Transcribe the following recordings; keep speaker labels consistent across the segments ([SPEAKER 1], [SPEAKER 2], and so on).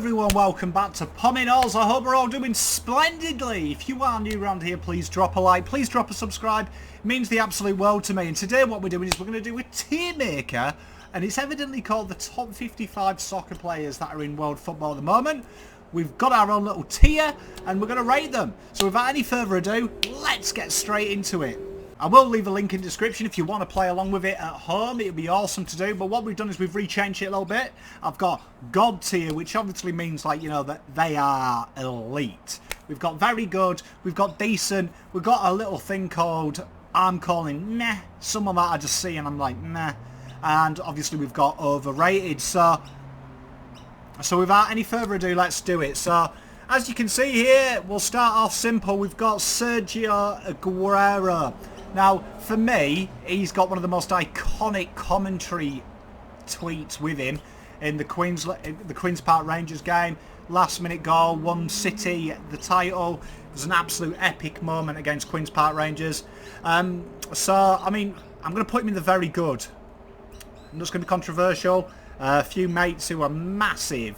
[SPEAKER 1] everyone, welcome back to Pommyinoz. I hope we're all doing splendidly. If you are new around here, please drop a like, please drop a subscribe. It means the absolute world to me. And today what we're doing is we're going to do a Tiermaker, and it's evidently called the top 55 soccer players that are in world football at the moment. We've got our own little tier and we're going to rate them. So without any further ado, let's get straight into it. I will leave a link in the description if you want to play along with it at home. It would be awesome to do. But what we've done is we've rechanged it a little bit. I've got God tier, which obviously means, like, you know, that they are elite. We've got very good. We've got decent. We've got a little thing called, I'm calling meh. Some of that I just see and I'm like meh. And obviously we've got overrated. So without any further ado, let's do it. So as you can see here, we'll start off simple. We've got Sergio Aguero. Now, for me, he's got one of the most iconic commentary tweets with him in the Queen's Park Rangers game. Last minute goal, won City the title. It was an absolute epic moment against Queen's Park Rangers. So, I mean, I'm going to put him in the very good. I'm just going to be controversial. A few mates who are massive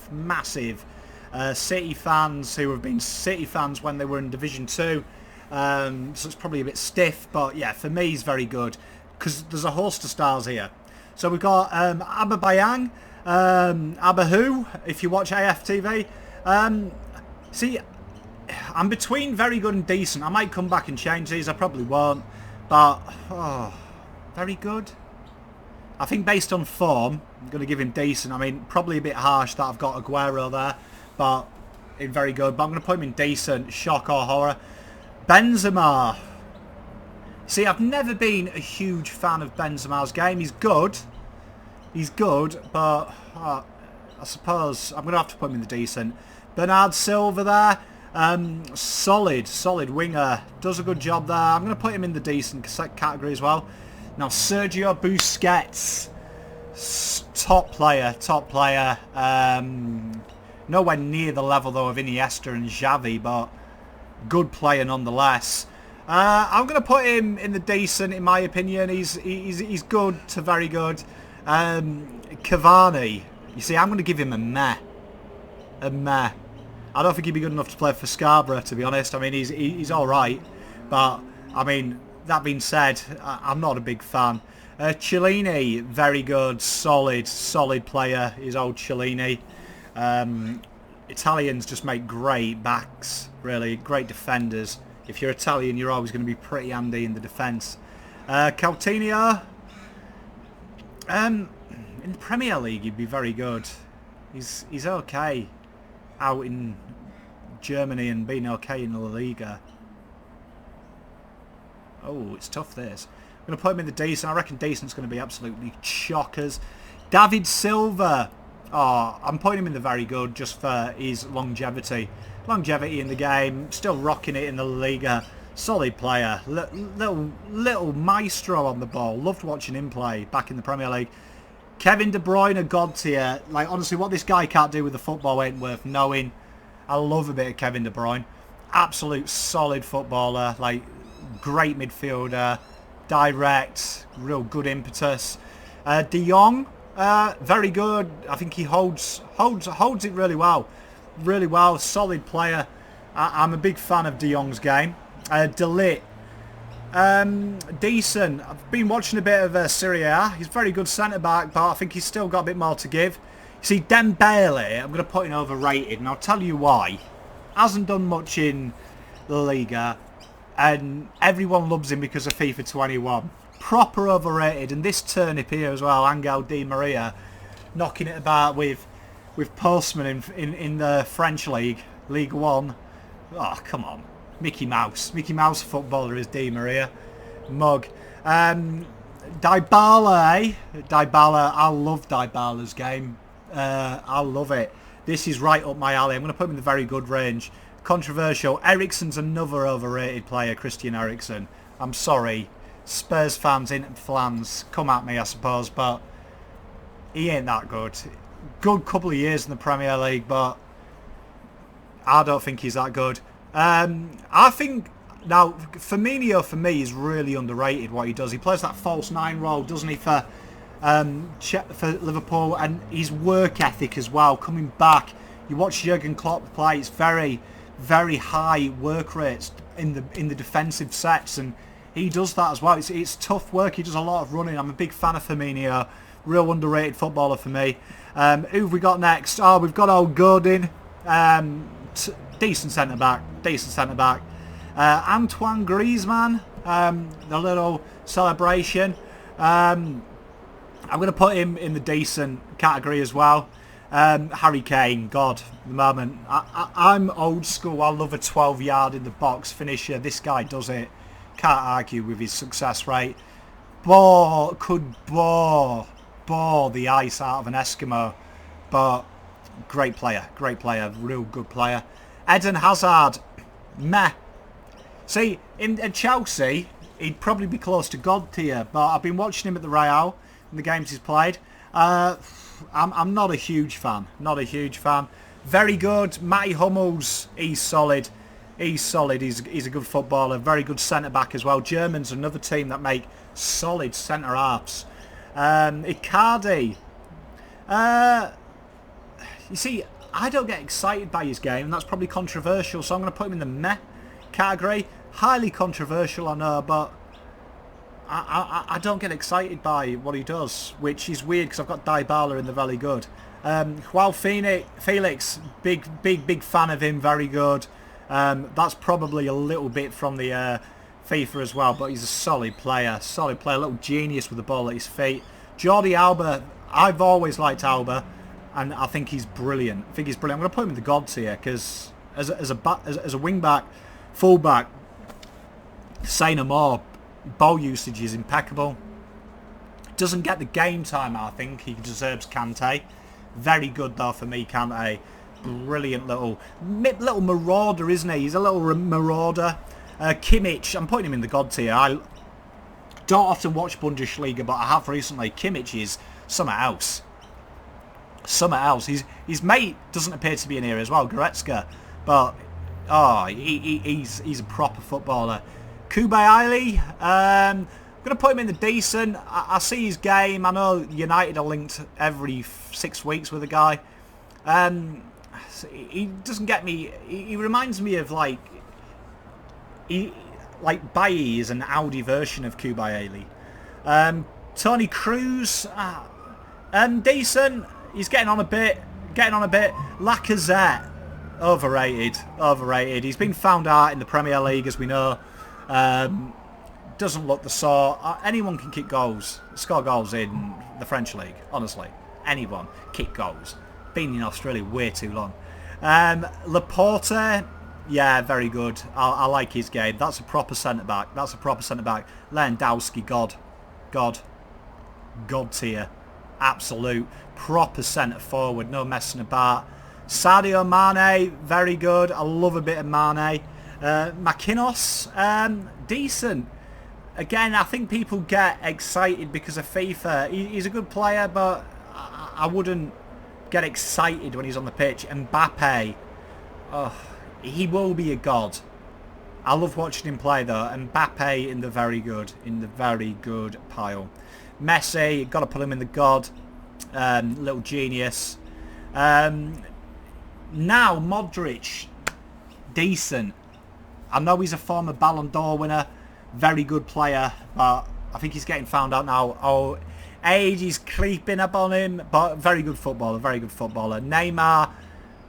[SPEAKER 1] City fans, who have been City fans when they were in Division 2. So it's probably a bit stiff, but yeah, for me he's very good because there's a host of stars here. So we've got Ababayang, Abahu, if you watch AFTV. See, I'm between very good and decent. I might come back and change these, I probably won't, but very good. I think based on form, I'm going to give him decent. I mean, probably a bit harsh that I've got Aguero there, but in very good. But I'm going to put him in decent, shock or horror. Benzema. See, I've never been a huge fan of Benzema's game. He's good, but I suppose I'm going to have to put him in the decent. Bernard Silva there, solid winger, does a good job there. I'm going to put him in the decent category as well. Now, Sergio Busquets, top player. Nowhere near the level though of Iniesta and Xavi, but good player nonetheless. I'm going to put him in the decent, in my opinion. He's good to very good. Cavani, you see, I'm going to give him a meh. I don't think he'd be good enough to play for Scarborough, to be honest. I mean, he's all right, but I mean, that being said, I'm not a big fan. Chiellini, very good, solid player is old Chiellini. Italians just make great backs, really, great defenders. If you're Italian, you're always going to be pretty handy in the defence. Coutinho, in the Premier League, he'd be very good. He's okay out in Germany and being okay in La Liga. Oh, it's tough, this. I'm going to put him in the decent. I reckon decent's going to be absolutely chockers. David Silva. Oh, I'm putting him in the very good just for his longevity. Longevity in the game. Still rocking it in the Liga. Solid player. Little maestro on the ball. Loved watching him play back in the Premier League. Kevin De Bruyne, a god tier. Like, honestly, what this guy can't do with the football ain't worth knowing. I love a bit of Kevin De Bruyne. Absolute solid footballer. Like, great midfielder, direct, real good impetus. De Jong, very good. I think he holds it really well. Solid player. I'm a big fan of De Jong's game. De Ligt, decent. I've been watching a bit of Serie A. He's very good centre back, but I think he's still got a bit more to give. See, Dembele, I'm going to put in overrated, and I'll tell you why. Hasn't done much in La Liga, and everyone loves him because of FIFA 21. Proper overrated, and this turnip here as well, Angel Di Maria, knocking it about with Postman in the French League, League 1. Oh, come on. Mickey Mouse footballer is Di Maria. Mug. Dybala, eh? Dybala, I love Dybala's game. I love it. This is right up my alley. I'm going to put him in the very good range. Controversial. Eriksen's another overrated player, Christian Eriksen. I'm sorry. Spurs fans in Flans, come at me, I suppose, but he ain't that good. Good couple of years in the Premier League, but I don't think he's that good. I think, now, Firmino, for me, is really underrated what he does. He plays that false nine role, doesn't he, for Liverpool, and his work ethic as well, coming back. You watch Jurgen Klopp play, it's very, very high work rates in the defensive sets, and he does that as well. It's tough work. He does a lot of running. I'm a big fan of Firmino. Real underrated footballer for me. Who have we got next? Oh, we've got old Godin. Decent centre back. Decent centre back. Antoine Griezmann. The little celebration. I'm going to put him in the decent category as well. Harry Kane, God, at the moment. I'm old school. I love a 12-yard in the box finisher. This guy does it. Can't argue with his success rate. Could bore the ice out of an Eskimo. But great player, real good player. Eden Hazard, meh. See, at Chelsea, he'd probably be close to God tier, but I've been watching him at the Real in the games he's played. I'm not a huge fan. Very good. Matty Hummels, he's solid. He's a good footballer. Very good centre-back as well. Germans, another team that make solid centre-halves. Icardi. You see, I don't get excited by his game, and that's probably controversial, so I'm going to put him in the meh category. Highly controversial, I know, but I don't get excited by what he does, which is weird because I've got Dybala in the very good. Joao Felix, big fan of him, very good. That's probably a little bit from the FIFA as well, but he's a solid player, a little genius with the ball at his feet. Jordi Alba, I've always liked Alba, and I think he's brilliant. I'm going to put him in the God tier because as a wing back, full back, say no more. Ball usage is impeccable. Doesn't get the game time, I think. He deserves Kante. Very good though for me, Kante. Brilliant little marauder, isn't he? He's a little marauder. Kimmich, I'm putting him in the God tier. I don't often watch Bundesliga, but I have recently. Kimmich is something else. His mate doesn't appear to be in here as well, Goretzka. But he's a proper footballer. Kubaili, I'm going to put him in the decent. I see his game. I know United are linked every 6 weeks with a guy. He doesn't get me. He reminds me of like Bailly is an Audi version of Kubaili. Tony Cruz, decent. He's getting on a bit. Lacazette, overrated. He's been found out in the Premier League, as we know. Doesn't look the sort. Anyone can kick goals, score goals in the French league. Honestly, anyone kick goals. Been in Australia way too long. Laporte, yeah, very good. I like his game. That's a proper centre back. Lewandowski, God tier. Absolute proper centre forward. No messing about. Sadio Mane, very good. I love a bit of Mane. Pommyinoz, decent. Again, I think people get excited because of FIFA. He's a good player, but I wouldn't get excited when he's on the pitch. Mbappe, he will be a god. I love watching him play though. Mbappe in the very good pile. Messi, got to put him in the god. Little genius. Now Modric, decent. I know he's a former Ballon d'Or winner, very good player, but I think he's getting found out now. Age is creeping up on him, but very good footballer. Neymar,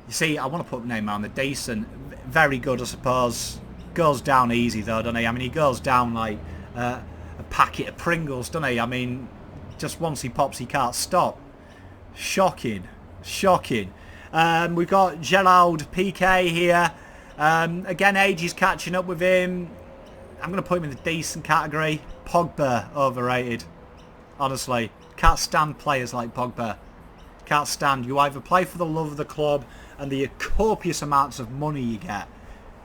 [SPEAKER 1] you see, I want to put Neymar on the decent. Very good, I suppose. Goes down easy though, doesn't he? I mean, he goes down like a packet of Pringles, doesn't he? I mean, just once he pops, he can't stop. Shocking. We've got Gerald Piqué here. Again, age is catching up with him. I'm going to put him in the decent category. Pogba, overrated. Honestly, can't stand players like Pogba. Can't stand. You either play for the love of the club and the copious amounts of money you get.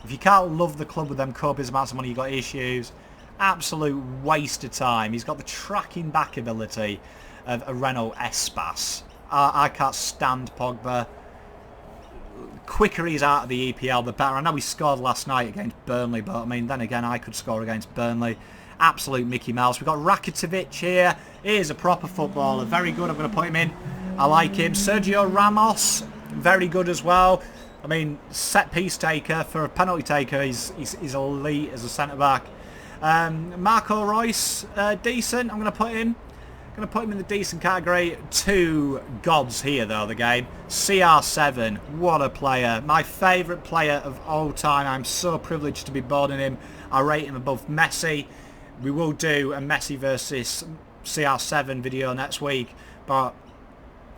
[SPEAKER 1] If you can't love the club with them copious amounts of money, you've got issues. Absolute waste of time. He's got the tracking back ability of a Renault Espace. I can't stand Pogba. Quicker he's out of the EPL, the better. I know he scored last night against Burnley, but I mean, then again, I could score against Burnley. Absolute Mickey Mouse. We've got Rakitic here. He is a proper footballer. Very good. I'm going to put him in. I like him. Sergio Ramos. very good as well. I mean, set piece taker for a penalty taker, he's elite as a centre back. Marco Reus, decent. I'm going to put him in the decent category. Two gods here though, the game. CR7, what a player. My favourite player of all time. I'm so privileged to be born in him. I rate him above Messi. We will do a Messi versus CR7 video next week, but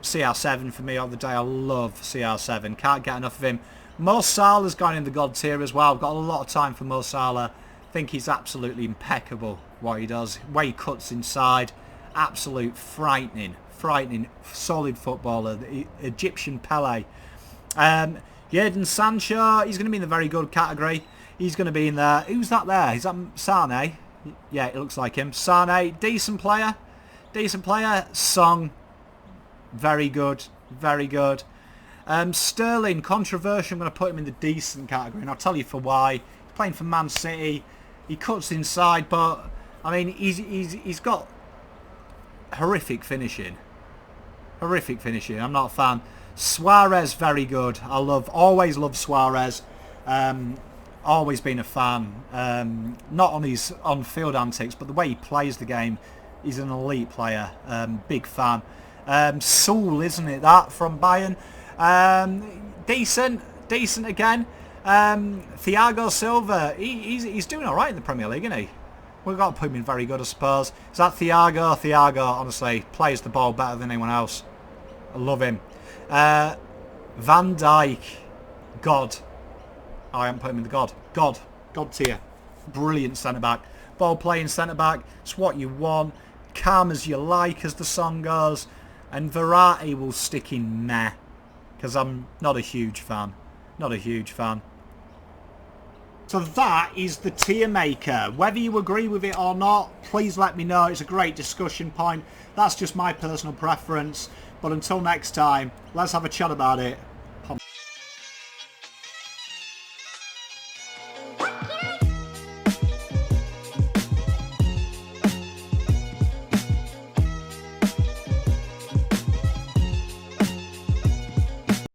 [SPEAKER 1] CR7 for me all the day. I love CR7. Can't get enough of him. Mo Salah's gone in the God tier as well. I've got a lot of time for Mo Salah. I think he's absolutely impeccable what he does. Way he cuts inside. Absolute frightening, solid footballer. The Egyptian Pele. Jadon Sancho, he's going to be in the very good category. He's going to be in there. Who's that there? Is that Sane? Yeah, it looks like him. Sane, decent player. Song, very good. Sterling, controversial. I'm going to put him in the decent category, and I'll tell you for why. He's playing for Man City. He cuts inside, but I mean, he's got horrific finishing. I'm not a fan. Suarez, very good. Always love Suarez. Always been a fan. Not on his on-field antics, but the way he plays the game, he's an elite player. Big fan. Saul, isn't it, that from Bayern? Decent again. Thiago Silva, he's doing all right in the Premier League, isn't he? We've got to put him in very good, I suppose. Is that Thiago? Thiago, honestly, plays the ball better than anyone else. I love him. Van Dijk, God. Oh, I haven't put him in the God tier. Brilliant centre-back. Ball-playing centre-back. It's what you want. Calm as you like, as the song goes. And Verratti will stick in meh. Because I'm not a huge fan. So that is the Tiermaker. Whether you agree with it or not, please let me know. It's a great discussion point. That's just my personal preference. But until next time, let's have a chat about it.